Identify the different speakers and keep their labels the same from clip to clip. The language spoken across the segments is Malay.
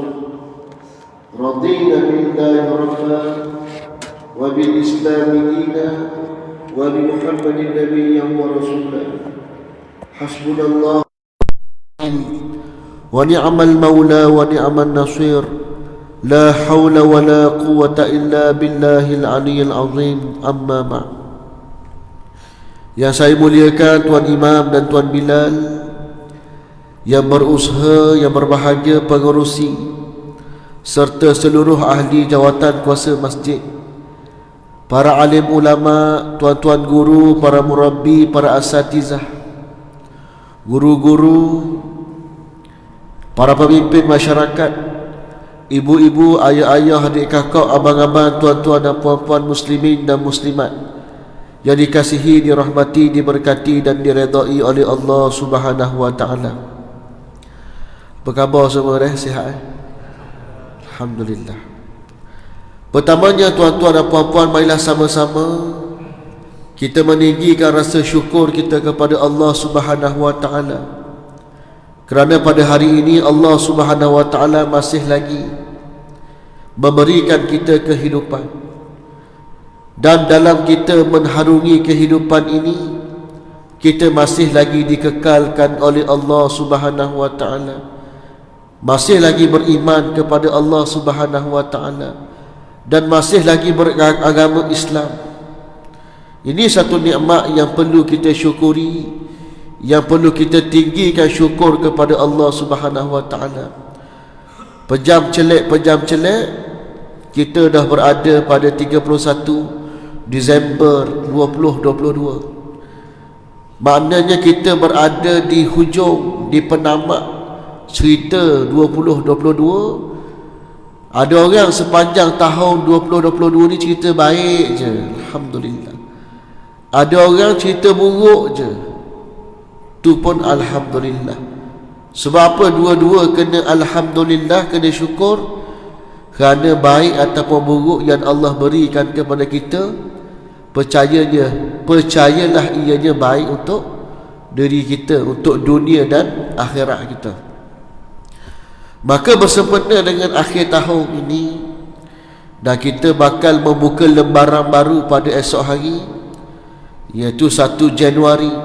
Speaker 1: ورسوله رضينا بالله ربا وبالإسلام دينا وبمحمد نبيا ورسولا حسبنا الله ونعم المولى ونعم النصير لا حول ولا قوة إلا بالله العلي العظيم أما بعد. Yang saya muliakan Tuan Imam dan Tuan Bilal, yang berusaha, yang berbahagia pengerusi, serta seluruh ahli jawatan kuasa masjid, para alim ulama, tuan-tuan guru, para murabbi, para asatizah, guru-guru, para pemimpin masyarakat, ibu-ibu, ayah-ayah, adik kakak, abang-abang, tuan-tuan dan puan-puan muslimin dan muslimat yang dikasihi, dirahmati, diberkati dan diredai oleh Allah Subhanahu wa taala. Apa khabar semua? Sihat? Alhamdulillah. Pertamanya tuan-tuan dan puan-puan, marilah sama-sama kita meninggikan rasa syukur kita kepada Allah Subhanahu wa taala, kerana pada hari ini Allah Subhanahu wa taala masih lagi memberikan kita kehidupan. Dan dalam kita mengharungi kehidupan ini, kita masih lagi dikekalkan oleh Allah Subhanahu wa taala, masih lagi beriman kepada Allah Subhanahu wa taala, dan masih lagi beragama Islam. Ini satu nikmat yang perlu kita syukuri, yang perlu kita tinggikan syukur kepada Allah Subhanahu wa taala. Pejam celek kita dah berada pada 31 Disember 2022. Maknanya kita berada di hujung, di penamat cerita 2022. Ada orang sepanjang tahun 2022 ni cerita baik je, alhamdulillah. Ada orang cerita buruk je, tu pun alhamdulillah. Sebab apa? Dua-dua kena alhamdulillah, kena syukur, kerana baik ataupun buruk yang Allah berikan kepada kita, percayalah ianya baik untuk diri kita, untuk dunia dan akhirat kita. Maka bersempena dengan akhir tahun ini, dan kita bakal membuka lembaran baru pada esok hari, iaitu 1 Januari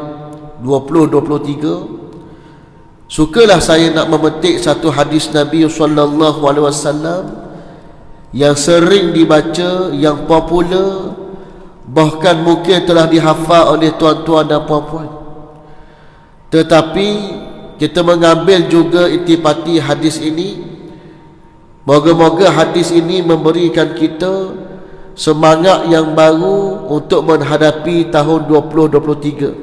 Speaker 1: 2023. Sukalah saya nak memetik satu hadis Nabi SAW yang sering dibaca, yang popular, bahkan mungkin telah dihafal oleh tuan-tuan dan puan-puan. Tetapi kita mengambil juga intipati hadis ini. Moga-moga hadis ini memberikan kita semangat yang baru untuk menghadapi tahun 2023,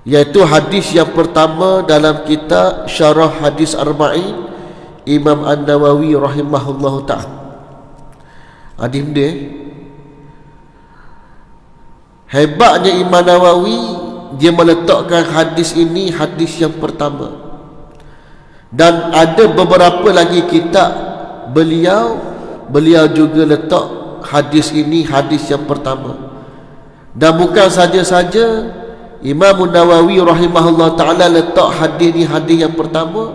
Speaker 1: iaitu hadis yang pertama dalam kitab Syarah Hadis Arba'in Imam An-Nawawi rahimahullahu ta'ala. Adim dia, hebatnya Imam Nawawi, dia meletakkan hadis ini hadis yang pertama. Dan ada beberapa lagi kitab beliau juga letak hadis ini hadis yang pertama. Dan bukan saja-saja Imam Nawawi rahimahullah ta'ala letak hadis ini hadis yang pertama,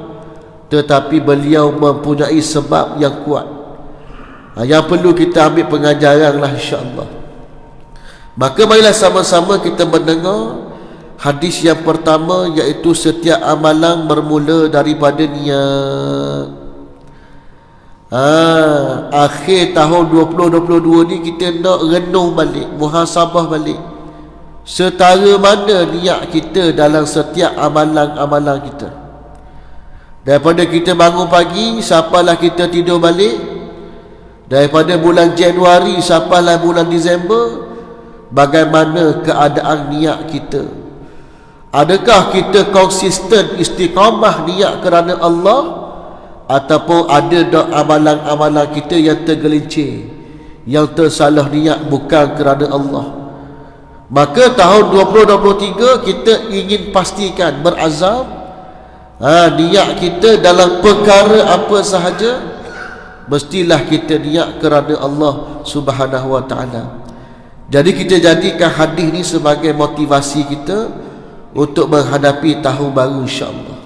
Speaker 1: tetapi beliau mempunyai sebab yang kuat, yang perlu kita ambil pengajaran lah, insya-Allah. Maka marilah sama-sama kita mendengar hadis yang pertama, iaitu setiap amalan bermula daripada niat. Akhir tahun 2022 ni kita nak renung balik, muhasabah balik, setara mana niat kita dalam setiap amalan-amalan kita. Daripada kita bangun pagi sampailah kita tidur balik, daripada bulan Januari sampailah bulan Disember, bagaimana keadaan niat kita? Adakah kita konsisten istiqamah niat kerana Allah, ataupun ada dak amalan-amalan kita yang tergelincir, yang tersalah niat bukan kerana Allah? Maka tahun 2023 kita ingin pastikan, berazam, niat kita dalam perkara apa sahaja, mestilah kita niat kerana Allah Subhanahu wa ta'ala. Jadi kita jadikan hadis ni sebagai motivasi kita untuk menghadapi tahun baru, insya-Allah.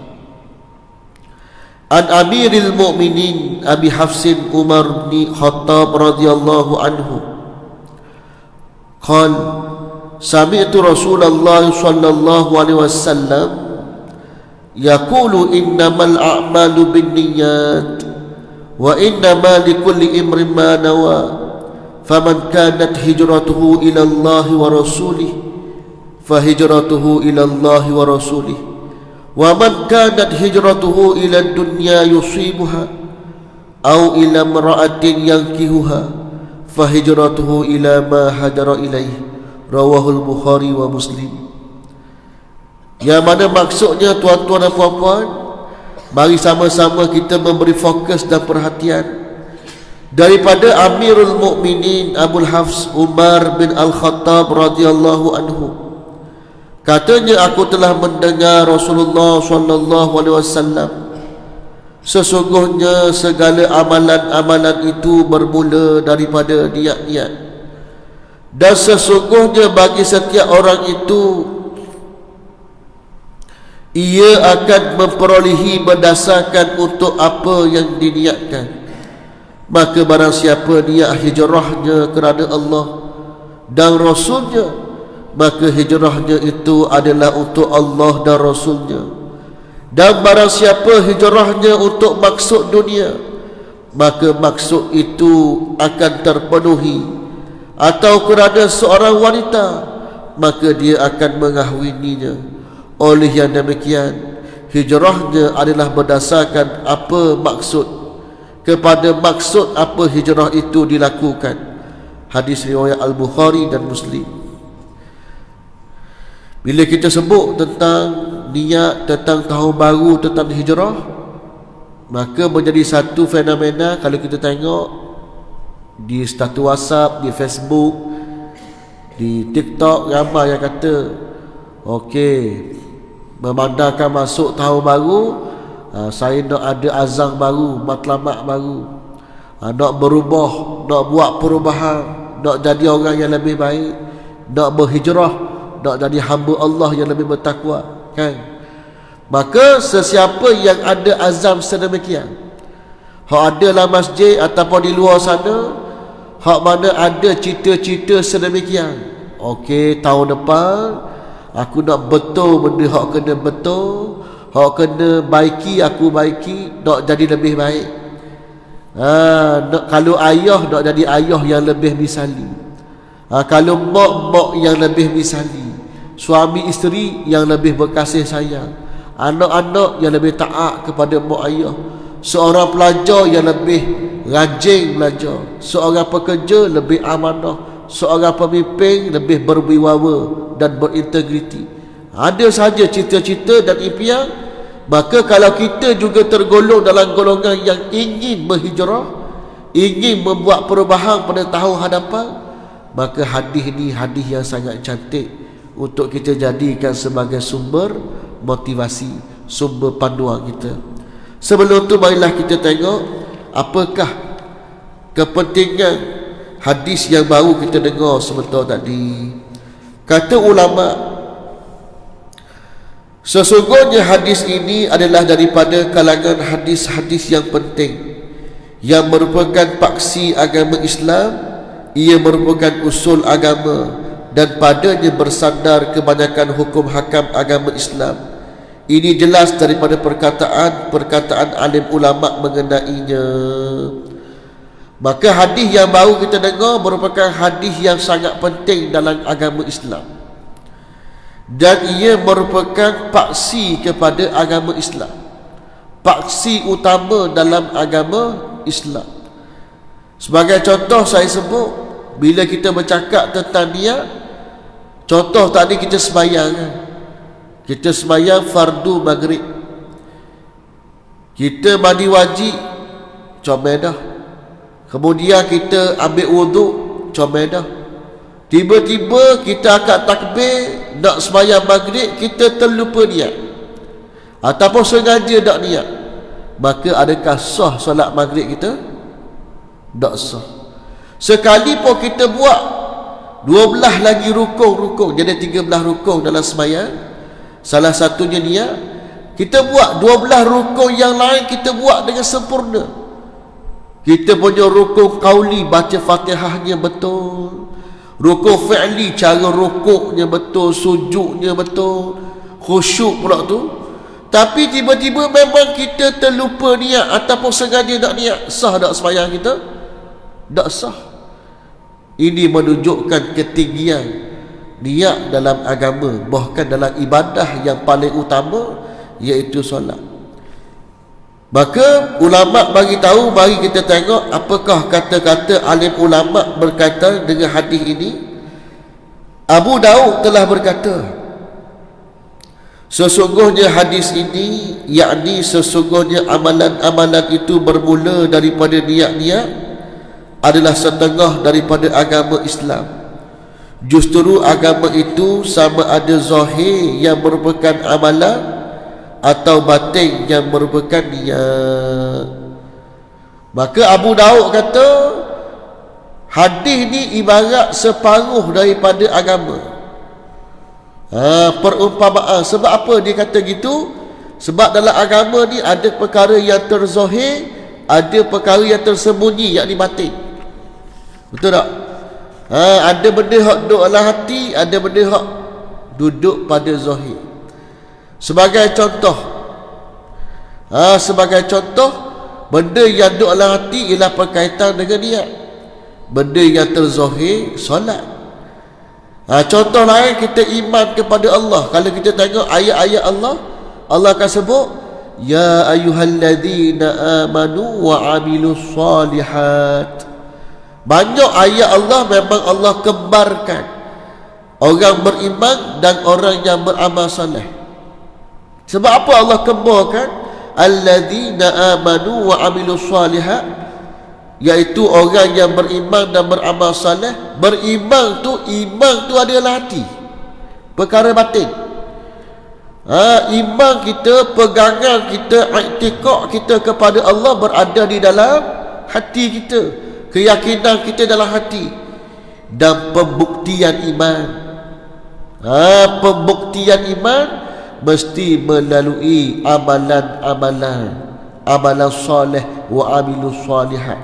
Speaker 1: An Amiril Mu'minin Abi Hafsin Umar bin Khattab radhiyallahu anhu qal sami'tu Rasulullah sallallahu alaihi wasallam yaqulu innamal a'malu binniyat wa innama likulli imrin ma nawa faman kanat hijratuhu ila Allah wa rasulih fa hijratuhu ila Allah wa rasulih wa man kanat hijratuhu ila dunya yusibuha aw ila imra'atin yankihuha fa hijratuhu ila ma hajara ilaih. Rawahul Bukhari wa Muslim. Yang mana maksudnya, tuan-tuan dan puan-puan, mari sama-sama kita memberi fokus dan perhatian daripada Amirul Mukminin Abul Hafs Umar bin Al-Khattab radhiyallahu anhu. Katanya, aku telah mendengar Rasulullah sallallahu alaihi wasallam, sesungguhnya segala amalan-amalan itu bermula daripada niat-niat, dan sesungguhnya bagi setiap orang itu ia akan memperolehi berdasarkan untuk apa yang diniatkan. Maka barang siapa niat hijrahnya kerana Allah dan Rasulnya, maka hijrahnya itu adalah untuk Allah dan Rasulnya. Dan barang siapa hijrahnya untuk maksud dunia, maka maksud itu akan terpenuhi. Atau kerana seorang wanita, maka dia akan mengahwininya. Oleh yang demikian, hijrahnya adalah berdasarkan apa maksud, kepada maksud apa hijrah itu dilakukan. Hadis riwayat Al-Bukhari dan Muslim. Bila kita sebut tentang niat, tentang tahun baru, tentang hijrah, maka menjadi satu fenomena. Kalau kita tengok di status WhatsApp, di Facebook, di TikTok, ramai yang kata okey, memandangkan masuk tahun baru, saya nak ada azam baru, matlamat baru, nak berubah, nak buat perubahan, nak jadi orang yang lebih baik, nak berhijrah, nak jadi hamba Allah yang lebih bertakwa, kan? Maka sesiapa yang ada azam sedemikian, hak ada dalam masjid ataupun di luar sana, hak mana ada cita-cita sedemikian, okey, tahun depan aku nak betul benda hak kena betul, hak kena baiki aku baiki, nak jadi lebih baik. Kalau ayah nak jadi ayah yang lebih misali, kalau mak yang lebih misali, suami isteri yang lebih berkasih sayang, anak-anak yang lebih taat kepada mak ayah, seorang pelajar yang lebih rajin belajar, seorang pekerja lebih amanah, seorang pemimpin lebih berwibawa dan berintegriti. Ada saja cita-cita dan impian. Maka kalau kita juga tergolong dalam golongan yang ingin berhijrah, ingin membuat perubahan pada tahun hadapan, maka hadis ini hadis yang sangat cantik untuk kita jadikan sebagai sumber motivasi, sumber panduan kita. Sebelum tu marilah kita tengok apakah kepentingan hadis yang baru kita dengar sebentar tadi. Kata ulama, sesungguhnya hadis ini adalah daripada kalangan hadis-hadis yang penting, yang merupakan paksi agama Islam. Ia merupakan usul agama dan padanya bersandar kebanyakan hukum hakam agama Islam. Ini jelas daripada perkataan alim ulama mengenainya. Maka hadis yang baru kita dengar merupakan hadis yang sangat penting dalam agama Islam, dan ia merupakan paksi kepada agama Islam, paksi utama dalam agama Islam. Sebagai contoh saya sebut, bila kita bercakap tentang niat, contoh tadi kita sembahyang, kita sembahyang fardu maghrib, kita mandi wajib, comel dah. Kemudian kita ambil wuduk, comel dah. Tiba-tiba kita akan takbir nak sembahyang maghrib, kita terlupa niat ataupun sengaja tak niat, maka adakah sah solat maghrib kita? Tak sah. Sekalipun kita buat 12 lagi rukun, jadi 13 rukun dalam sembahyang, salah satunya niat, Kita buat 12 rukun yang lain, kita buat dengan sempurna. Kita punya rukun qauli, baca Fatihahnya betul. Rukun fi'li, cara rukuknya betul, sujudnya betul, khusyuk pula tu. Tapi tiba-tiba memang kita terlupa niat ataupun sengaja tak niat. Sah tak sembahyang kita? Tak sah. Ini menunjukkan ketinggian niat dalam agama, bahkan dalam ibadah yang paling utama, iaitu solat. Maka ulama bagi tahu, bagi kita tengok apakah kata-kata alim ulama berkaitan dengan hadis ini. Abu Daud telah berkata, sesungguhnya hadis ini, yakni sesungguhnya amalan-amalan itu bermula daripada niat-niat, adalah setengah daripada agama Islam. Justru agama itu sama ada zahir yang merupakan amalan atau batin yang merupakan niat. Maka Abu Daud kata, hadis ni ibarat separuh daripada agama. Perumpamaan. Sebab apa dia kata gitu? Sebab dalam agama ni ada perkara yang terzahir, ada perkara yang tersembunyi, yakni batin. Betul tak? Ada benda hak duduk dalam hati, ada benda hak duduk pada zahir. Sebagai contoh, benda yang duduk dalam hati ialah berkaitan dengan niat. Benda yang terzahir, solat. Contoh lain, kita iman kepada Allah. Kalau kita tengok ayat-ayat Allah, Allah akan sebut, ya ayyuhalladzina amanu wa amilus salihat. Banyak ayat Allah memang Allah kembarkan orang beriman dan orang yang beramal soleh. Sebab apa Allah kembarkan alladzina amanu wa amilus salihat, iaitu orang yang beriman dan beramal soleh. Beriman tu, iman tu adalah hati, perkara batin. Iman kita, pegangan kita, i'tiqad kita kepada Allah berada di dalam hati kita. Keyakinan kita dalam hati. Dan pembuktian iman, pembuktian iman mesti melalui amalan soleh wa amilus salihat,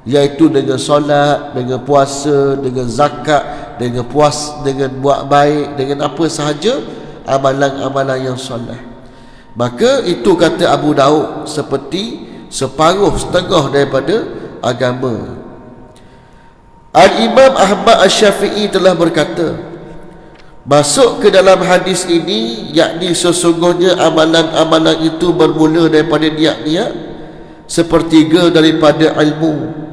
Speaker 1: iaitu dengan solat, dengan puasa, dengan zakat, dengan buat baik, dengan apa sahaja amalan-amalan yang soleh. Maka itu kata Abu Daud, seperti separuh, setengah daripada agama. Al-Imam Ahmad Asy-Syafi'i telah berkata, masuk ke dalam hadis ini, yakni sesungguhnya amalan-amalan itu bermula daripada niat-niat, sepertiga daripada ilmu.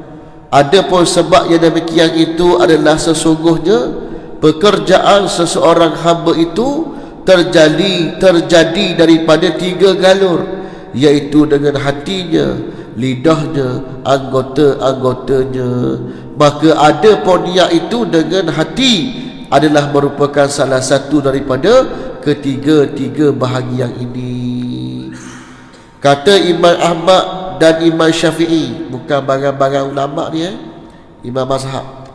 Speaker 1: Adapun sebab yang demikian itu adalah sesungguhnya pekerjaan seseorang hamba itu terjadi daripada 3 galur, iaitu dengan hatinya, lidahnya, anggota-anggotanya. Maka ada pun niat itu dengan hati adalah merupakan salah satu daripada ketiga-tiga bahagian ini. Kata Imam Ahmad dan Imam Syafi'i, bukan barang-barang ulama ni, Imam mazhab.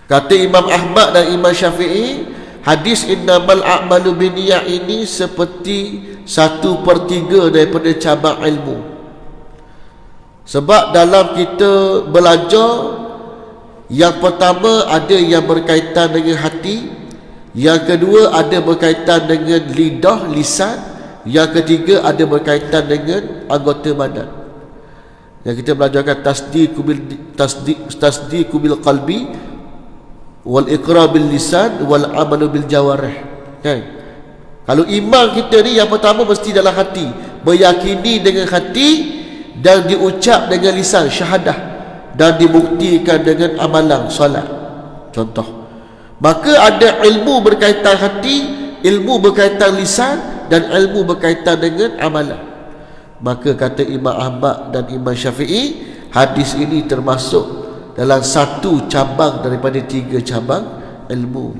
Speaker 1: Kata Imam Ahmad dan Imam Syafi'i, hadis innamal a'malu binniyat ini seperti 1/3 daripada cabang ilmu. Sebab dalam kita belajar, yang pertama ada yang berkaitan dengan hati, yang kedua ada berkaitan dengan lidah, lisan, yang ketiga ada berkaitan dengan anggota badan. Yang kita belajarkan tasdiqu bil qalbi wal iqrar bil lisan wal amalu bil jawarih. Kan? Kalau iman kita ni yang pertama mesti dalam hati, meyakini dengan hati dan diucap dengan lisan, syahadah, dan dibuktikan dengan amalan solat. Contoh. Maka ada ilmu berkaitan hati, ilmu berkaitan lisan, dan ilmu berkaitan dengan amalan. Maka kata Imam Ahmad dan Imam Syafi'i, hadis ini termasuk dalam satu cabang daripada 3 cabang ilmu.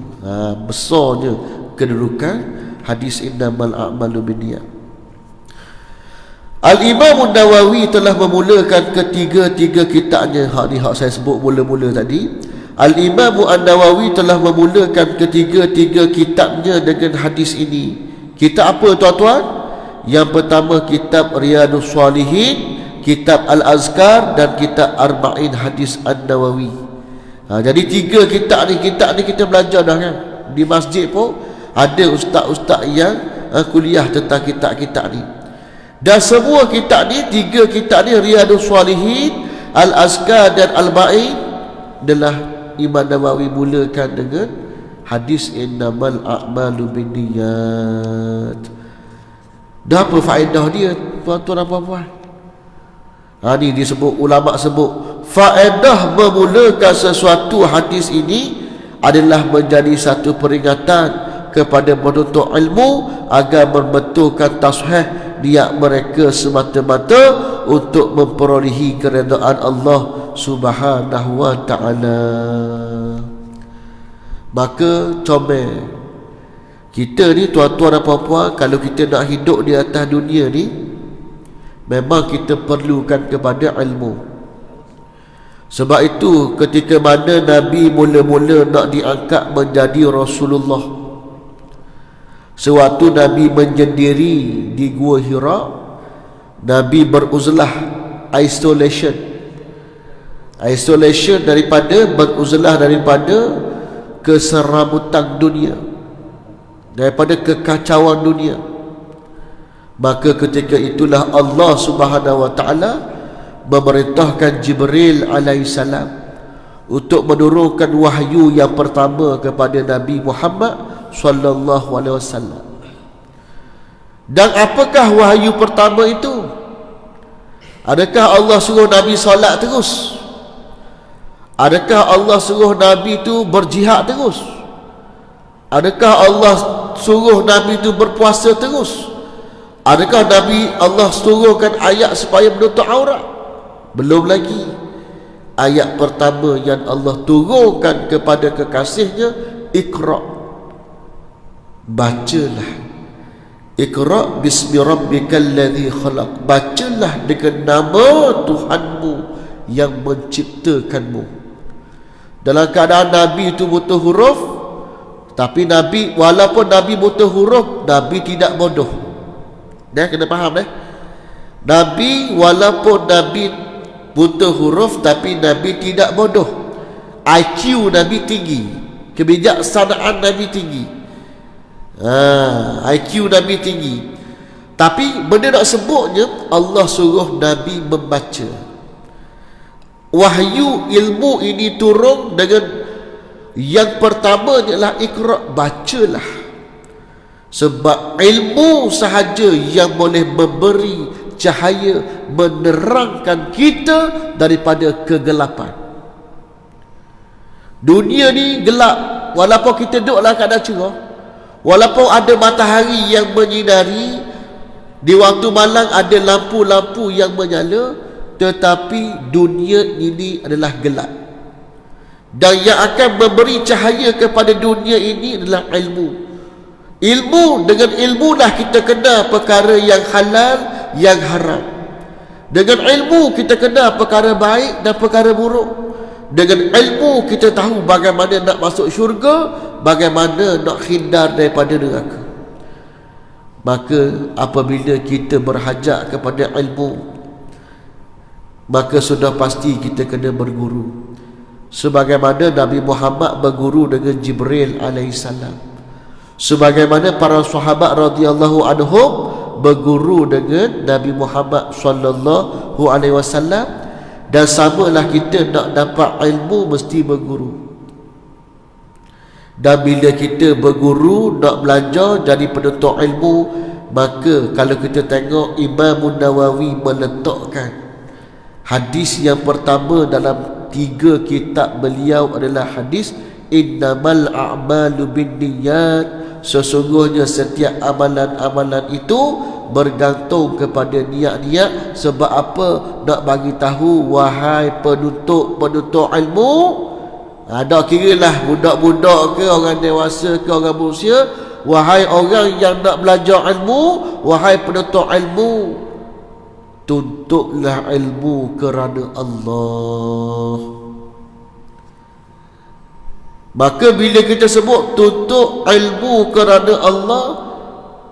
Speaker 1: Besarnya kedudukan hadis innamal a'malu binniyat. Al-Imam Nawawi telah memulakan ketiga-tiga kitabnya. Hak saya sebut mula-mula tadi. Al-Imam Nawawi telah memulakan ketiga-tiga kitabnya dengan hadis ini. Kitab apa tuan-tuan? Yang pertama kitab Riyadhus Shalihin, kitab Al-Azkar dan kitab Arba'in Hadis An-Nawawi. Jadi 3 kitab ni kita belajar dah kan. Di masjid pun ada ustaz-ustaz yang kuliah tentang kitab-kitab ni. Dan semua kitab ni, 3 kitab ni, Riyadhus Shalihin, Al-Azkar dan Al-Ba'in, adalah Imam Nawawi mulakan dengan hadis innamal a'malu binniyat. Dah apa faedah dia, tuan-tuan dan puan-puan? Ni disebut, ulama sebut, faedah memulakan sesuatu hadis ini adalah menjadi satu peringatan kepada penuntut ilmu agar membetulkan tasheh niat mereka semata-mata untuk memperolehi keredaan Allah Subhanahu wa ta'ala. Maka comel kita ni, tuan-tuan dan puan-puan, kalau kita nak hidup di atas dunia ni, memang kita perlukan kepada ilmu. Sebab itu ketika mana Nabi mula-mula nak diangkat menjadi Rasulullah, sewaktu Nabi menyendiri di Gua Hira, Nabi beruzlah, isolation daripada, beruzlah daripada keserabutan dunia, daripada kekacauan dunia. Maka ketika itulah Allah Subhanahu wa ta'ala memerintahkan Jibril alaihissalam untuk menurunkan wahyu yang pertama kepada Nabi Muhammad sallallahu alaihi wasallam. Dan apakah wahyu pertama itu? Adakah Allah suruh Nabi solat terus? Adakah Allah suruh Nabi itu berjihad terus? Adakah Allah suruh Nabi itu berpuasa terus? Adakah Allah suruhkan ayat supaya menutup aurat? Belum lagi. Ayat pertama yang Allah turunkan kepada kekasihnya, Iqra, bacalah. Iqra bismi rabbikal ladzi khalaq, bacalah dengan nama Tuhanmu yang menciptakanmu. Dalam keadaan Nabi itu buta huruf, tapi Nabi, walaupun Nabi buta huruf, Nabi tidak bodoh. Kena faham Nabi, walaupun Nabi buta huruf, tapi Nabi tidak bodoh. IQ Nabi tinggi, kebijaksanaan Nabi tinggi, IQ Nabi tinggi. Tapi benda nak sebutnya, Allah suruh Nabi membaca. Wahyu ilmu ini turun dengan yang pertama ialah Iqra, bacalah. Sebab ilmu sahaja yang boleh memberi cahaya, menerangkan kita daripada kegelapan. Dunia ni gelap, walaupun kita duduk dalam keadaan cerah, walaupun ada matahari yang menyinari, di waktu malam ada lampu-lampu yang menyala, tetapi dunia ini adalah gelap. Dan yang akan memberi cahaya kepada dunia ini adalah ilmu. Dengan ilmu lah kita kenal perkara yang halal, yang haram. Dengan ilmu kita kenal perkara baik dan perkara buruk. Dengan ilmu kita tahu bagaimana nak masuk syurga, bagaimana nak hindar daripada neraka. Maka apabila kita berhajat kepada ilmu, maka sudah pasti kita kena berguru. Sebagaimana Nabi Muhammad berguru dengan Jibril alaihissalam, sebagaimana para sahabat radhiyallahu anhum berguru dengan Nabi Muhammad sallallahu alaihi wasallam. Dan samalah kita nak dapat ilmu mesti berguru. Dan bila kita berguru, nak belajar jadi penuntut ilmu, maka kalau kita tengok Imam Nawawi meletakkan hadis yang pertama dalam 3 kitab beliau adalah hadis innamal a'malu binniyat, sesungguhnya setiap amalan-amalan itu bergantung kepada niat-niat. Sebab apa? Nak bagi tahu, wahai penuntut ilmu, tak kira lah budak-budak ke, orang dewasa ke, orang berusia, wahai orang yang nak belajar ilmu, wahai penuntut ilmu, tuntutlah ilmu kerana Allah. Maka bila kita sebut tuntut ilmu kerana Allah,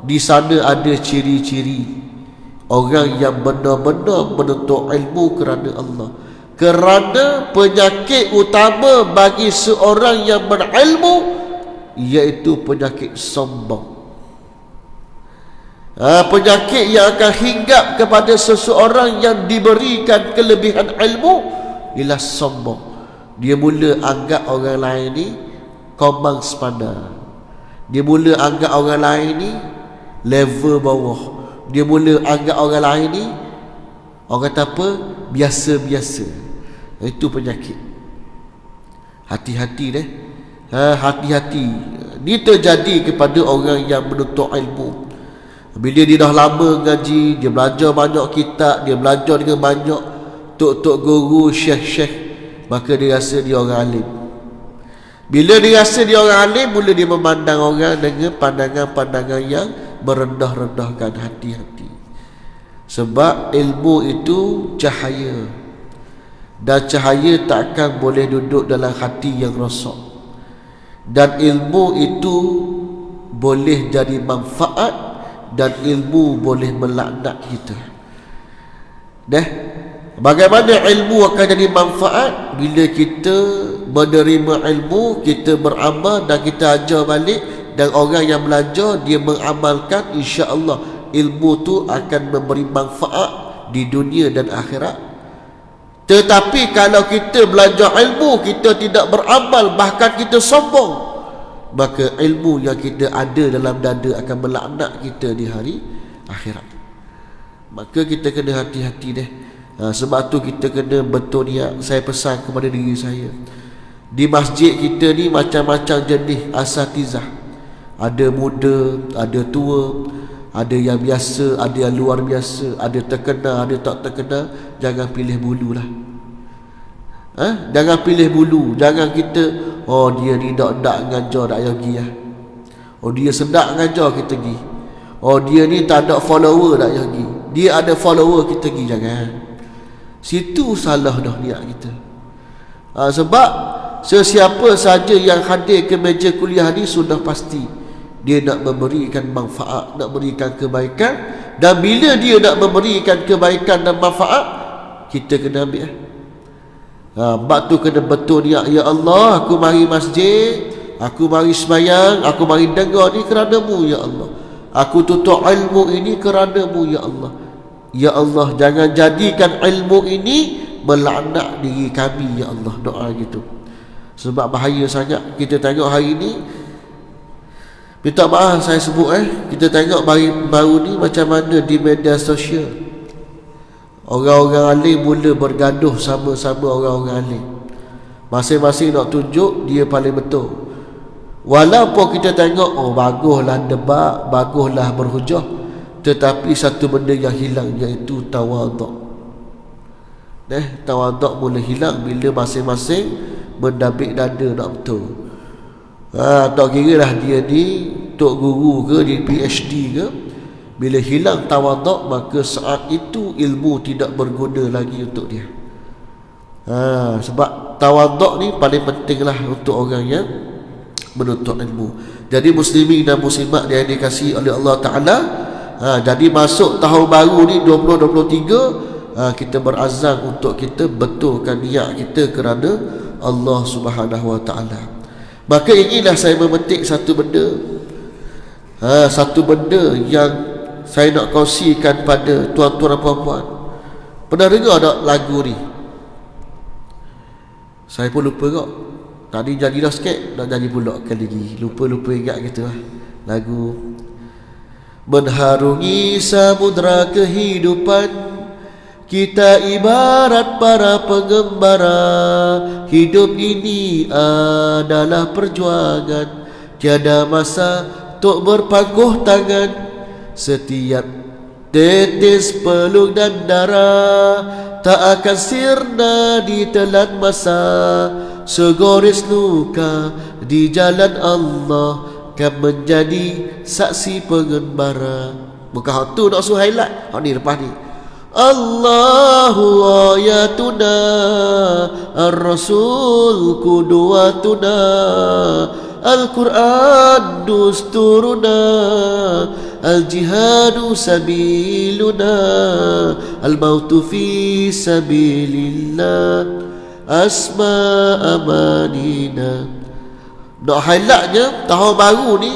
Speaker 1: Di sana ada ciri-ciri orang yang benar-benar menuntut ilmu kerana Allah. Kerana penyakit utama bagi seorang yang berilmu iaitu penyakit sombong. Penyakit yang akan hinggap kepada seseorang yang diberikan kelebihan ilmu ialah sombong. Dia mula anggap orang lain ni komang sepanda. Dia mula anggap orang lain ni level bawah. Dia mula anggap orang lain ni, orang kata apa, biasa-biasa. Itu penyakit. Hati-hati deh. Hati-hati. Ini terjadi kepada orang yang menuntut ilmu. Bila dia dah lama ngaji, dia belajar banyak kitab, dia belajar dengan banyak tok-tok guru, syekh-syekh, maka dia rasa dia orang alim. Bila dia rasa dia orang alim, mula dia memandang orang dengan pandangan-pandangan yang merendah-rendahkan. Hati-hati. Sebab ilmu itu cahaya, dan cahaya tak akan boleh duduk dalam hati yang rosak. Dan ilmu itu boleh jadi manfaat, dan ilmu boleh melaknat kita. Bagaimana ilmu akan jadi manfaat? Bila kita menerima ilmu, kita beramal dan kita ajar balik, dan orang yang belajar dia mengamalkan, insya-Allah ilmu tu akan memberi manfaat di dunia dan akhirat. Tetapi kalau kita belajar ilmu, kita tidak beramal, bahkan kita sombong, maka ilmu yang kita ada dalam dada akan melaknat kita di hari akhirat. Maka kita kena hati-hati deh. Sebab tu kita kena betul niat. Saya pesan kepada diri saya, di masjid kita ni macam-macam jenis asatizah. Ada muda, ada tua, ada yang biasa, ada yang luar biasa, ada terkenal, ada tak terkenal. Jangan pilih bulu lah. Jangan pilih bulu. Jangan kita, oh dia ni dak ngajar, dak payah pergi lah. Oh dia sedap ngajar, kita pergi. Oh dia ni tak ada follower, dak payah pergi. Dia ada follower, kita pergi. Jangan. Situ salah dah niat kita. Sebab sesiapa saja yang hadir ke meja kuliah ni sudah pasti dia nak memberikan manfaat, nak memberikan kebaikan. Dan bila dia nak memberikan kebaikan dan manfaat, kita kena ambil. Sebab tu kena betul niat. Ya Allah, aku mari masjid, aku mari sembahyang, aku mari dengar ni kerana-Mu ya Allah. Aku tuntut ilmu ini kerana-Mu ya Allah. Ya Allah, jangan jadikan ilmu ini melaknat diri kami ya Allah. Doa gitu. Sebab bahaya sangat. Kita tengok hari ni, minta maaf saya sebut kita tengok baru ni macam mana di media sosial. Orang-orang alim mula bergaduh sama-sama orang-orang alim. Masing-masing nak tunjuk dia paling betul. Walaupun kita tengok, oh baguslah debat, baguslah berhujah, tetapi satu benda yang hilang, iaitu tawaduk. Tawaduk mula hilang bila masing-masing mendabik dada nak betul. Tak kira lah dia ni tok guru ke, dia PhD ke. Bila hilang tawaduk, maka saat itu ilmu tidak berguna lagi untuk dia. Sebab tawaduk ni paling penting lah untuk orang yang menuntut ilmu. Jadi muslimin dan muslimat yang dikasihi oleh Allah Ta'ala, jadi masuk tahun baru ni 2023, kita berazam untuk kita betulkan niat kita kerana Allah Subhanahu Wa Ta'ala. Maka inilah saya memetik satu benda, satu benda yang saya nak kongsikan pada tuan-tuan dan puan-puan. Pernah dengar tak lagu ni? Saya pun lupa kok. Tadi jadi dah sikit, nak jadi pula kali lagi. Lupa-lupa ingat gitu lah lagu. Menharungi samudra kehidupan, kita ibarat para pengembara. Hidup ini adalah perjuangan, tiada masa untuk berpangkuh tangan. Setiap tetes peluk dan darah tak akan sirna ditelan masa. Segoris luka di jalan Allah kan menjadi saksi pengembara. Bukan hak tu nak suruh highlight. Hak ni lepas ni. Allahu ayatuna, Ar-Rasul qudwatuna, Al-Quran dusturuna, al-jihadu sabiluna, al-mautu fi sabilillah, asma amanina. Nak highlightnya tahun baru ni,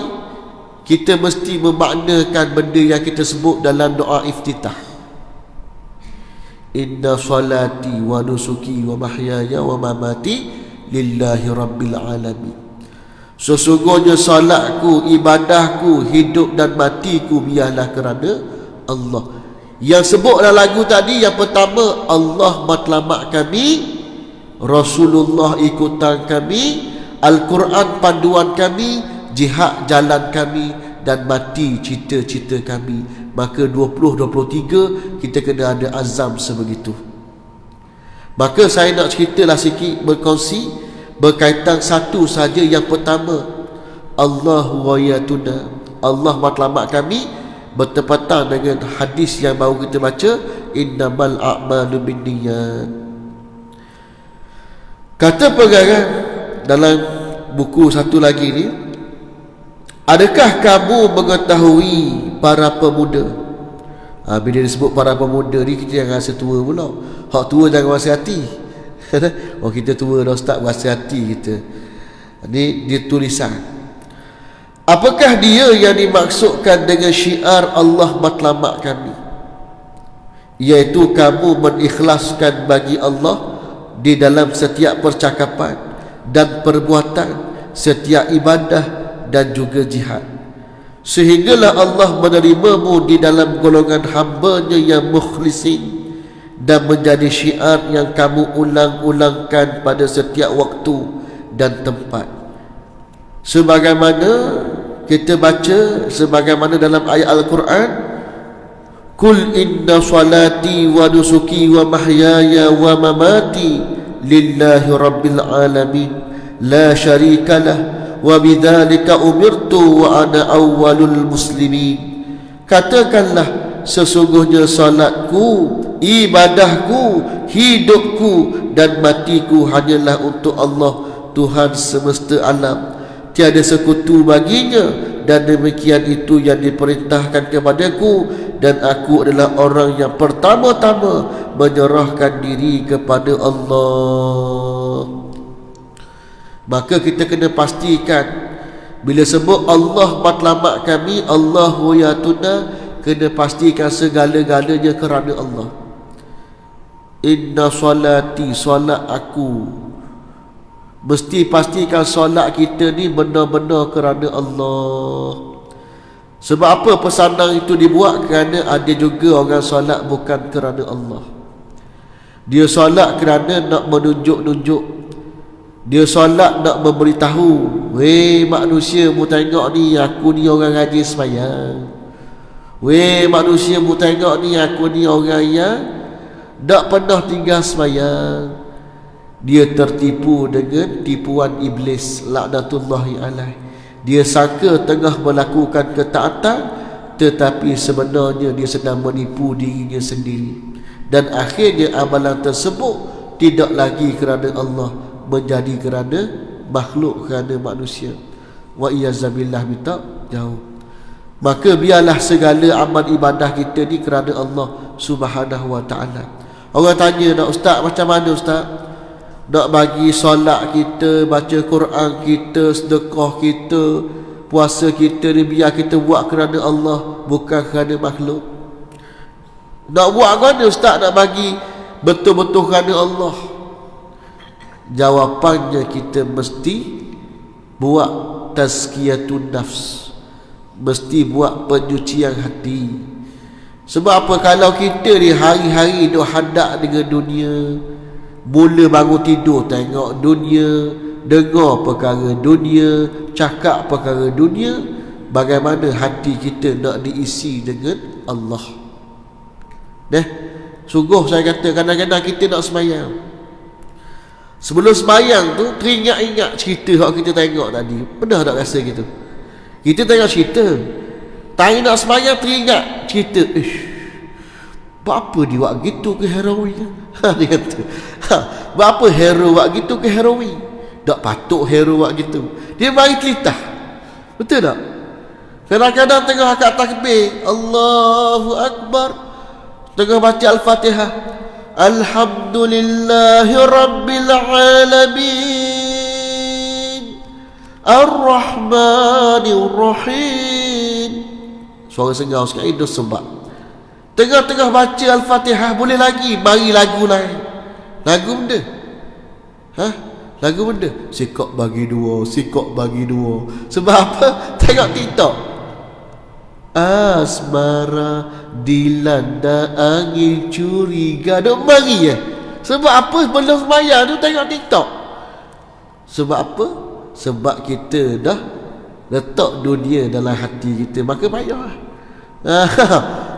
Speaker 1: kita mesti memaknakan benda yang kita sebut dalam doa iftitah. Inna salati wa nusuki wa mahyaya wa mamati lillahi rabbil alamin. Sesungguhnya salatku, ibadahku, hidup dan matiku biarlah kerana Allah. Yang sebut dalam lagu tadi, yang pertama, Allah matlamat kami, Rasulullah ikutan kami, Al-Quran panduan kami, jihad jalan kami, dan mati cita-cita kami. Maka 2023 kita kena ada azam sebegitu. Maka saya nak ceritalah sikit, berkongsi berkaitan satu saja. Yang pertama, Allahu wayatuna, Allah matlamat kami, bertepatan dengan hadis yang baru kita baca, innamal a'malu binniyat. Kata pengarang dalam buku satu lagi ni, adakah kamu mengetahui para pemuda? Bila disebut para pemuda ni, kita jangan rasa tua pula. Hak tua jangan wasihati. Oh, kita tua dah ustaz, wasihati kita. Ni dia tulisan. Apakah dia yang dimaksudkan dengan syiar Allah matlamat kami? Iaitu kamu mengikhlaskan bagi Allah di dalam setiap percakapan dan perbuatan, setiap ibadah dan juga jihad, sehinggalah Allah menerimamu di dalam golongan hamba-Nya yang mukhlisin, dan menjadi syiar yang kamu ulang-ulangkan pada setiap waktu dan tempat. Sebagaimana kita baca, sebagaimana dalam ayat Al-Quran, Kul inna salati wa nusuki wa mahyaya wa mamati lillahi rabbil alamin la syarikalah wa bidzalika umirtu wa ana awwalul muslimin. Katakanlah, sesungguhnya salatku, ibadahku, hidupku dan matiku hanyalah untuk Allah, Tuhan semesta alam. Tiada sekutu baginya, dan demikian itu yang diperintahkan kepadaku, dan aku adalah orang yang pertama-tama menyerahkan diri kepada Allah. Maka kita kena pastikan, bila sebut Allah matlamat kami, Allah wayatuna, kena pastikan segala-galanya kerana Allah. Inna salati, solat aku. Mesti pastikan solat kita ni benar-benar kerana Allah. Sebab apa pesanan itu dibuat? Kerana ada juga orang solat bukan kerana Allah. Dia solat kerana nak menunjuk-nunjuk. Dia solat nak memberitahu, weh manusia, mu tengok ni, aku ni orang rajin sembahyang. Weh manusia, mu tengok ni, aku ni orang yang tak pernah tinggal sembahyang. Dia tertipu dengan tipuan iblis, laknatullahi alaih. Dia sangka tengah melakukan ketaatan, tetapi sebenarnya dia sedang menipu dirinya sendiri. Dan akhirnya amalan tersebut tidak lagi kerana Allah, menjadi kerana makhluk, kerana manusia. Wa iyyazabillah, minta jauh. Maka biarlah segala amal ibadah kita ni kerana Allah Subhanahu wa ta'ala. Orang tanya, nak ustaz macam mana ustaz? Nak bagi solat kita, baca Quran kita, sedekah kita, puasa kita ni biar kita buat kerana Allah, bukan kerana makhluk. Nak buat kerana ustaz, nak bagi betul-betul kerana Allah? Jawapannya, kita mesti buat tazkiyatun nafs, mesti buat penyucian hati. Sebab apa? Kalau kita ni hari-hari duk hadap dengan dunia, mula bangun tidur tengok dunia, dengar perkara dunia, cakap perkara dunia, bagaimana hati kita nak diisi dengan Allah? Sungguh saya kata, kadang-kadang kita nak sembahyang, sebelum sembahyang tu teringat-ingat cerita yang kita tengok tadi. Pernah tak rasa gitu? Kita tengok cerita, tak nak sembahyang teringat cerita, apa dia buat gitu ke heroin? Dia kata, apa hero buat gitu ke heroin? Tak patut hero buat gitu. Dia mari telitah. Betul tak? Kadang-kadang tengah akad takbir, Allahu Akbar, tengah baca Al-Fatihah, Alhamdulillahi Rabbil Alamin, Ar-Rahmanir Rahim. Suara sengau sekali, dos sebab. Tengah-tengah baca Al-Fatihah, boleh lagi bagi lagu lain. Lagu benda. Lagu benda. Sikok bagi dua. Sebab apa? Tengok TikTok. Asmara dilanda angin curiga. Duk mari Sebab apa? Belum sembahyang tu tengok TikTok. Sebab apa? Sebab kita dah letak dunia dalam hati kita, maka payah.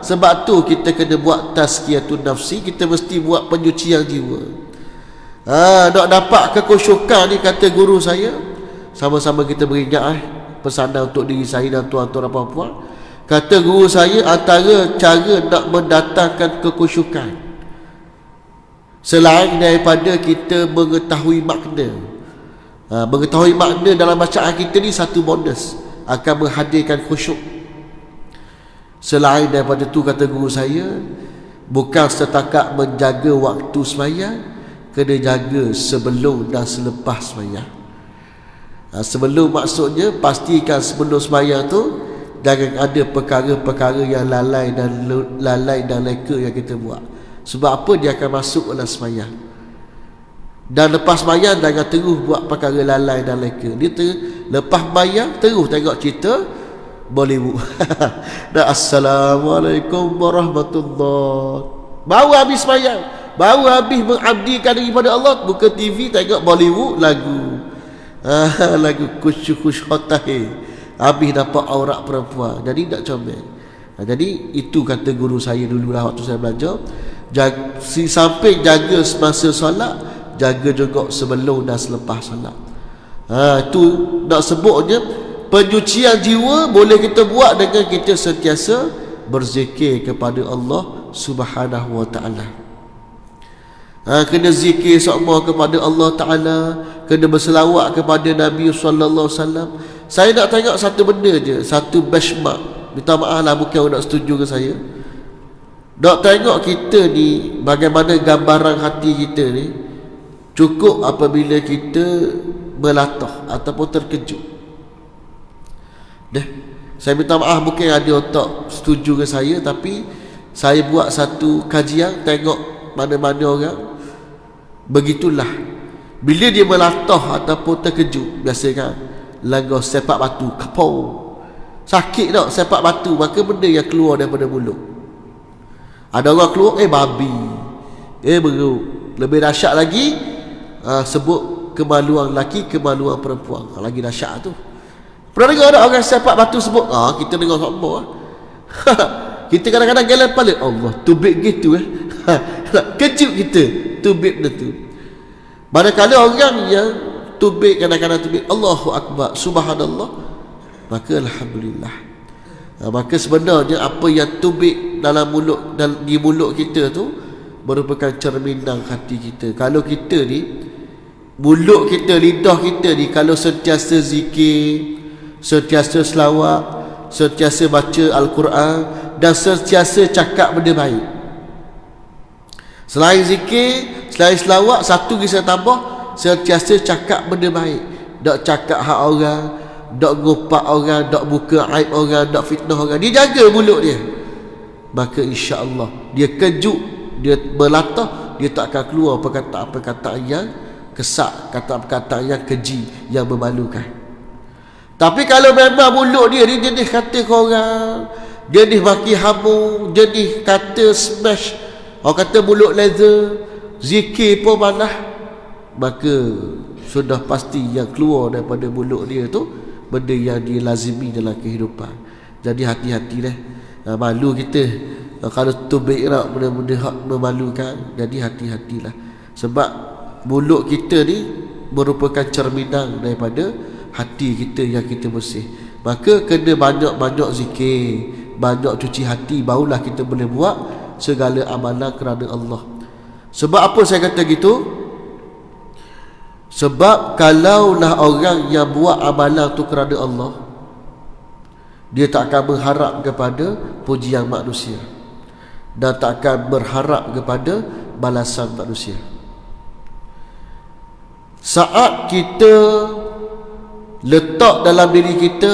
Speaker 1: Sebab tu kita kena buat tazkiyatun nafsi. Kita mesti buat penyucian jiwa. Nak dapat kekhusyukan ni, kata guru saya, sama-sama kita beringat pesanan untuk diri saya dan tuan-tuan dan puan-puan. Kata guru saya, antara cara nak mendatangkan kekhusyukan selain daripada kita mengetahui makna, mengetahui makna dalam bacaan kita ni satu bonus akan menghadirkan khusyuk. Selain daripada tu, kata guru saya, bukan setakat menjaga waktu sembahyang, kena jaga sebelum dan selepas sembahyang. Sebelum maksudnya, pastikan sebelum sembahyang tu jangan ada perkara-perkara yang lalai dan leka yang kita buat. Sebab apa? Dia akan masuk dalam sembahyang. Dan lepas sembahyang jangan terus buat perkara lalai dan leka. Dia lepas sembahyang terus tengok cerita Bollywood. Dan Assalamualaikum warahmatullahi. Baru habis sembahyang, baru habis mengabdikan diri pada Allah, buka TV tengok Bollywood, lagu lagu kush hotahe, habis dapat aurat perempuan. Jadi tak comel. Jadi itu kata guru saya dulu lah waktu saya belajar, samping jaga semasa solat, jaga juga sebelum dan selepas solat. Itu nak sebutnya penyucian jiwa boleh kita buat dengan kita sentiasa berzikir kepada Allah Subhanahu wa taala. Kena zikir semua kepada Allah Taala, kena berselawat kepada Nabi sallallahu alaihi wasallam. Saya nak tengok satu benda je, satu benchmark. Minta maaf lah, bukan nak setuju ke saya. Nak tengok kita ni bagaimana gambaran hati kita ni. Cukup apabila kita melatah ataupun terkejut. Saya minta maaf, mungkin ada otak setuju ke saya, tapi saya buat satu kajian, tengok mana-mana orang begitulah. Bila dia melatah ataupun terkejut, biasa kan langgar sepak batu, kapau, sakit tak sepak batu, maka benda yang keluar daripada mulut. Ada orang keluar babi, beruk. Lebih dahsyat lagi, sebut kemaluan lelaki, kemaluan perempuan, lagi dahsyat tu. Pernah dengar ada orang sepak batu sebut? Kita dengar sama. Kita kadang-kadang gelap kepala, Allah, tubik gitu kejut kita, tubik benda tu. Manakala orang yang tubik, kadang-kadang tubik Allahu Akbar, Subhanallah, maka Alhamdulillah. Maka sebenarnya apa yang tubik dalam mulut dan di mulut kita tu merupakan cerminan hati kita. Kalau kita ni, mulut kita, lidah kita ni, kalau sentiasa zikir, sentiasa selawat, sentiasa baca Al-Quran, dan sentiasa cakap benda baik. Selain zikir, selain selawat, satu lagi saya tambah, sentiasa cakap benda baik. Tak cakap hak orang, tak ngopak orang, tak buka aib orang, tak fitnah orang. Dia jaga mulut dia, maka insya-Allah dia kejut, dia melatah, dia tak akan keluar perkataan-perkataan yang kesak, kata-perkataan yang keji, yang memalukan. Tapi kalau memang mulut dia ni jenis kata korang, jenis maki hamu, jenis kata smash, orang kata mulut laser, zikir pun malah, maka sudah pasti yang keluar daripada mulut dia tu benda yang dia lazimi dalam kehidupan. Jadi hati-hatilah. Malu kita kalau tubik nak benda-benda hak memalukan. Jadi hati-hatilah. Sebab mulut kita ni merupakan cerminan daripada hati kita yang kita bersih. Maka kena banyak-banyak zikir, banyak cuci hati, barulah kita boleh buat segala amalan kerana Allah. Sebab apa saya kata gitu? Sebab kalaulah orang yang buat amalan tu kerana Allah, Dia tak akan berharap kepada pujian manusia dan tak akan berharap kepada balasan manusia. Saat kita letak dalam diri kita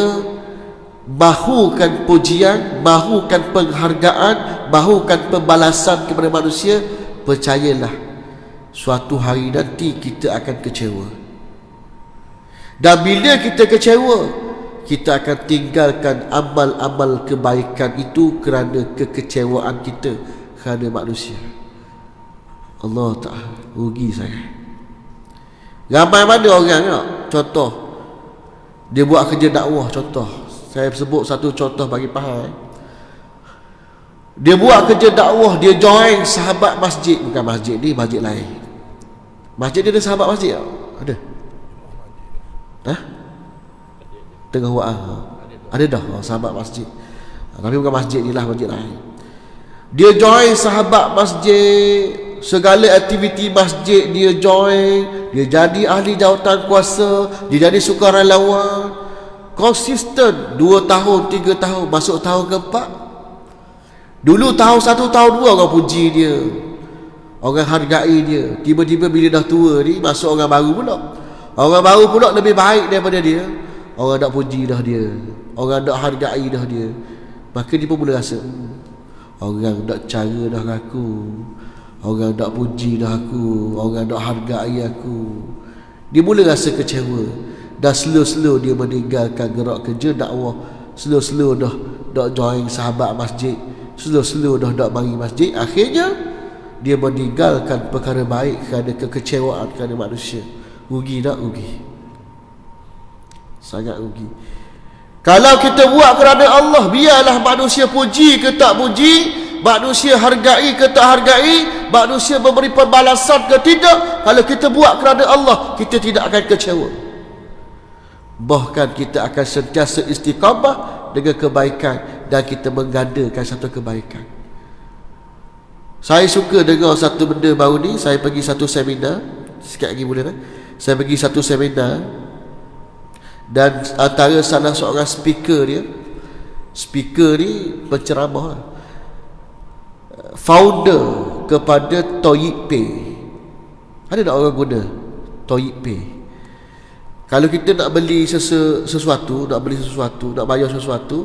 Speaker 1: mahukan pujian, mahukan penghargaan, mahukan pembalasan kepada manusia, percayalah suatu hari nanti kita akan kecewa. Dan bila kita kecewa, kita akan tinggalkan amal-amal kebaikan itu kerana kekecewaan kita kerana manusia. Allah Ta'ala rugi saya. Ramai mana orang tak? Contoh, dia buat kerja dakwah. Contoh, saya sebut satu contoh bagi faham. Dia buat kerja dakwah, dia join sahabat masjid. Bukan masjid ni, masjid lain. Masjid dia ada sahabat masjid tak? Ada? Hah? Tengah buat ada dah sahabat masjid. Tapi bukan masjid ni lah, masjid lain. Dia join sahabat masjid, segala aktiviti masjid dia join. Dia jadi ahli jawatan kuasa, dia jadi sukarelawan. Konsisten 2 tahun, 3 tahun, masuk tahun keempat. Dulu tahun 1, tahun 2 orang puji dia, orang hargai dia. Tiba-tiba bila dah tua ni, masuk orang baru pula. Orang baru pula lebih baik daripada dia. Orang tak puji dah dia, orang tak hargai dah dia. Maka dia pun mula rasa, orang tak cara dah aku, orang tak puji dah aku, orang tak hargai aku. Dia mula rasa kecewa. Dah slow-slow dia meninggalkan gerak kerja dakwah. Slow-slow dah join sahabat masjid. Slow-slow dah mari masjid. Akhirnya dia meninggalkan perkara baik kerana kekecewaan kerana manusia. Rugi tak? Rugi. Sangat rugi. Kalau kita buat kerana Allah, biarlah manusia puji ke tak puji, manusia hargai ke tak hargai, manusia memberi pembalasan ke tidak. Kalau kita buat kerana Allah, kita tidak akan kecewa. Bahkan kita akan sentiasa istiqamah dengan kebaikan dan kita menggandakan satu kebaikan. Saya suka dengar satu benda baru ni. Saya pergi satu seminar, sikit lagi boleh tak? Saya pergi satu seminar, dan antara salah seorang speaker ni penceramah, founder kepada Toyib Pay. Ada tak orang guna Toyib Pay? Kalau kita nak beli sesuatu, nak bayar sesuatu,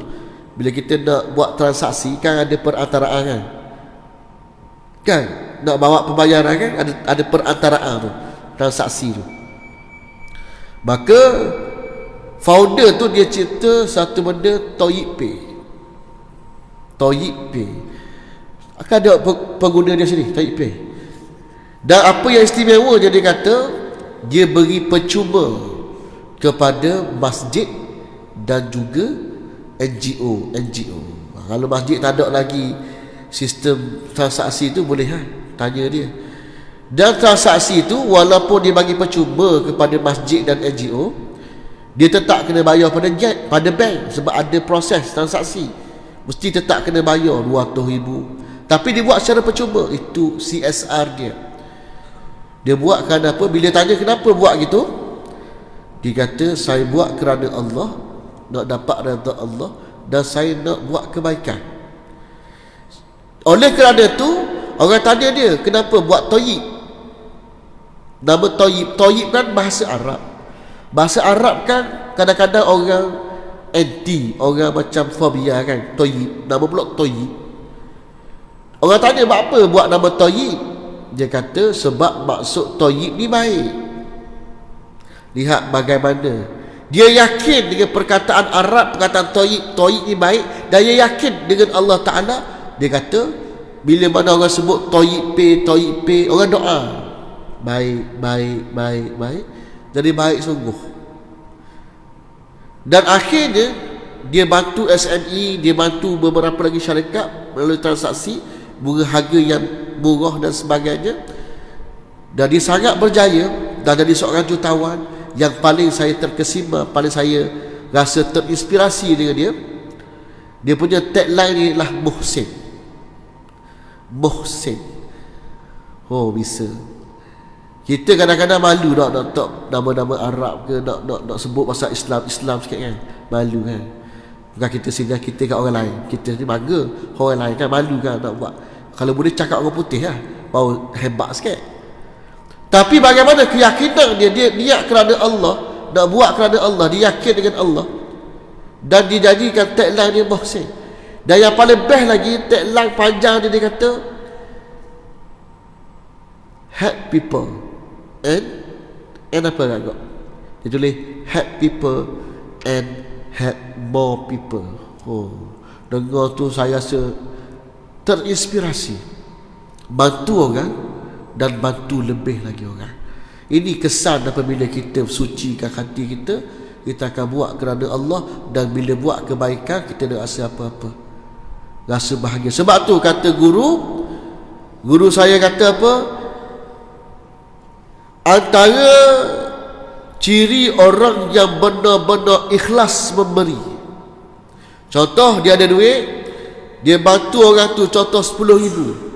Speaker 1: bila kita nak buat transaksi kan ada perantaraan kan, nak bawa pembayaran kan, ada perantaraan tu, transaksi tu. Maka founder tu dia cerita satu benda, Toyib Pay. Akan ada pengguna dia sini, Toyib Pay. Dan apa yang istimewa dia kata, dia beri percuma kepada masjid dan juga NGO. Kalau masjid tak ada lagi sistem transaksi tu, boleh tanya dia. Dan transaksi tu walaupun dia bagi percuma kepada masjid dan NGO, dia tetap kena bayar pada bank sebab ada proses transaksi. Mesti tetap kena bayar 200,000. Tapi dia buat secara percuma. Itu CSR dia. Dia buat kerana apa? Bila tanya kenapa buat gitu, dia kata saya buat kerana Allah, nak dapat redha Allah, dan saya nak buat kebaikan. Oleh kerana tu orang tanya dia kenapa buat Toyib. Nama Toyib kan bahasa Arab. Bahasa Arab kan kadang-kadang orang anti, orang macam fobia kan. Toyib, nama pula Toyib. Orang tanya buat apa buat nama Toyib. Dia kata sebab maksud Toyib ni baik. Lihat bagaimana dia yakin dengan perkataan Arab, perkataan Toyib ni baik, dan dia yakin dengan Allah Ta'ala. Dia kata bila mana orang sebut Toyib Pay, orang doa baik. Jadi baik sungguh. Dan akhirnya dia bantu SME, dia bantu beberapa lagi syarikat melalui transaksi bunga harga yang murah dan sebagainya. Dan dia sangat berjaya dan jadi seorang jutawan. Yang paling saya terkesima, paling saya rasa terinspirasi dengan dia punya tagline ni ialah Muhsin. Oh, bisa. Kita kadang-kadang malu nak nama-nama Arab ke, nak sebut pasal Islam sikit kan, malu kan. Bukan kita singgah kita kat orang lain. Kita ni bangga orang lain kan, malu kan nak buat. Kalau boleh cakap orang putih lah, baru hebat sikit. Tapi bagaimana keyakinan dia niat kerana Allah, nak buat kerana Allah, dia yakin dengan Allah, dan dijadikan tagline dia Muhsin. Dan yang paling best lagi, tagline panjang dia kata help people and apa agak dia tulis help people and help more people. Dengar tu saya rasa terinspirasi, bantu orang dan bantu lebih lagi orang. Ini kesan apabila kita sucikan hati kita, kita akan buat kerana Allah, dan bila buat kebaikan kita tak rasa apa-apa, rasa bahagia. Sebab tu kata guru saya kata apa, antara ciri orang yang benar-benar ikhlas memberi, contoh dia ada duit, dia bantu orang tu, contoh 10,000,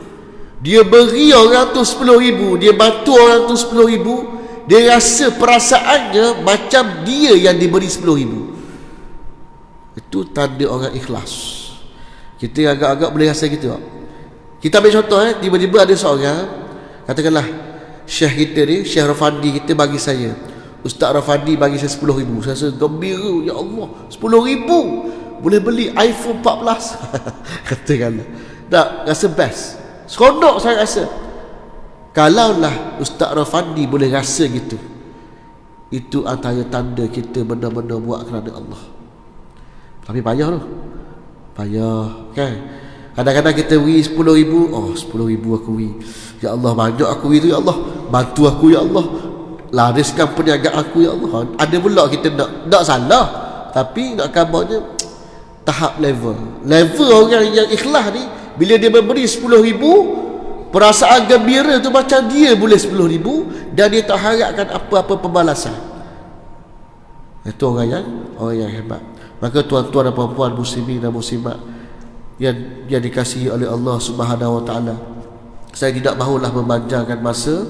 Speaker 1: dia beri orang tu 10,000, dia bantu orang tu 10,000, dia rasa perasaannya macam dia yang diberi 10,000. Itu tanda orang ikhlas. Kita agak-agak boleh rasa gitu. Kita ambil contoh, tiba-tiba ada seorang, katakanlah Syekh kita ni, Syekh Rafandi kita bagi saya, Ustaz Rafandi bagi saya 10,000. Saya rasa gembira, ya Allah, 10,000 boleh beli iPhone 14. Katakanlah, tak rasa best, seronok saya rasa. Kalaulah Ustaz Rafandi boleh rasa gitu, itu antara tanda kita benar-benar buat kerana Allah. Tapi payah tu, payah kan. Kadang-kadang kita beri 10,000, 10,000 aku beri, ya Allah banyak aku beri tu, ya Allah bantu aku, ya Allah lariskan perniagaan aku, ya Allah. Ada pula kita nak salah, tapi nak kabarnya tahap level orang yang ikhlas ni, bila dia memberi 10,000, perasaan gembira tu macam dia boleh 10,000, dan dia tak harapkan apa-apa pembalasan. Itu orang yang hebat. Maka tuan-tuan dan puan-puan, muslimin dan muslimat yang dikasihi oleh Allah Subhanahu wa taala, saya tidak mahulah memanjangkan masa.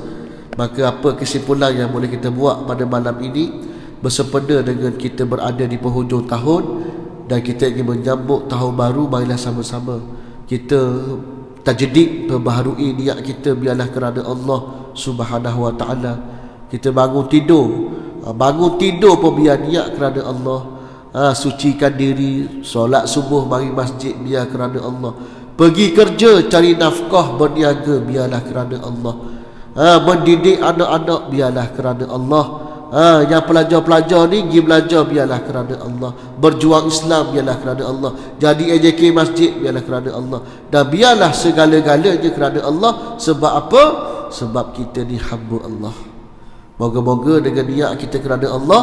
Speaker 1: Maka apa kesimpulan yang boleh kita buat pada malam ini, bersempena dengan kita berada di penghujung tahun dan kita ingin menyambut tahun baru, marilah sama-sama kita tajdid, perbaharui niat kita, biarlah kerana Allah Subhanahu wa taala. Kita bangun tidur pun biar niat kerana Allah. Sucikan diri, solat subuh, mari masjid, biar kerana Allah. Pergi kerja, cari nafkah, berniaga, biarlah kerana Allah. Mendidik anak-anak, biarlah kerana Allah. Yang pelajar-pelajar ni pergi belajar, biarlah kerana Allah. Berjuang Islam, biarlah kerana Allah. Jadi AJK masjid, biarlah kerana Allah. Dan biarlah segala-galanya kerana Allah. Sebab apa? Sebab kita ni hamba Allah. Moga-moga dengan niat kita kerana Allah,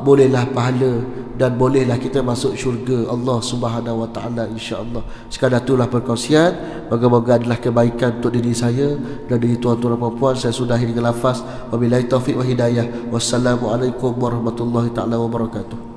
Speaker 1: bolehlah pahala dan bolehlah kita masuk syurga Allah Subhanahu wa taala, insya-Allah. Sekadar itulah perkongsian, moga-moga adalah kebaikan untuk diri saya dan diri tuan-tuan dan puan-puan. Saya sudahi dengan lafaz wabillahi taufik wa hidayah. Wassalamualaikum warahmatullahi taala wabarakatuh.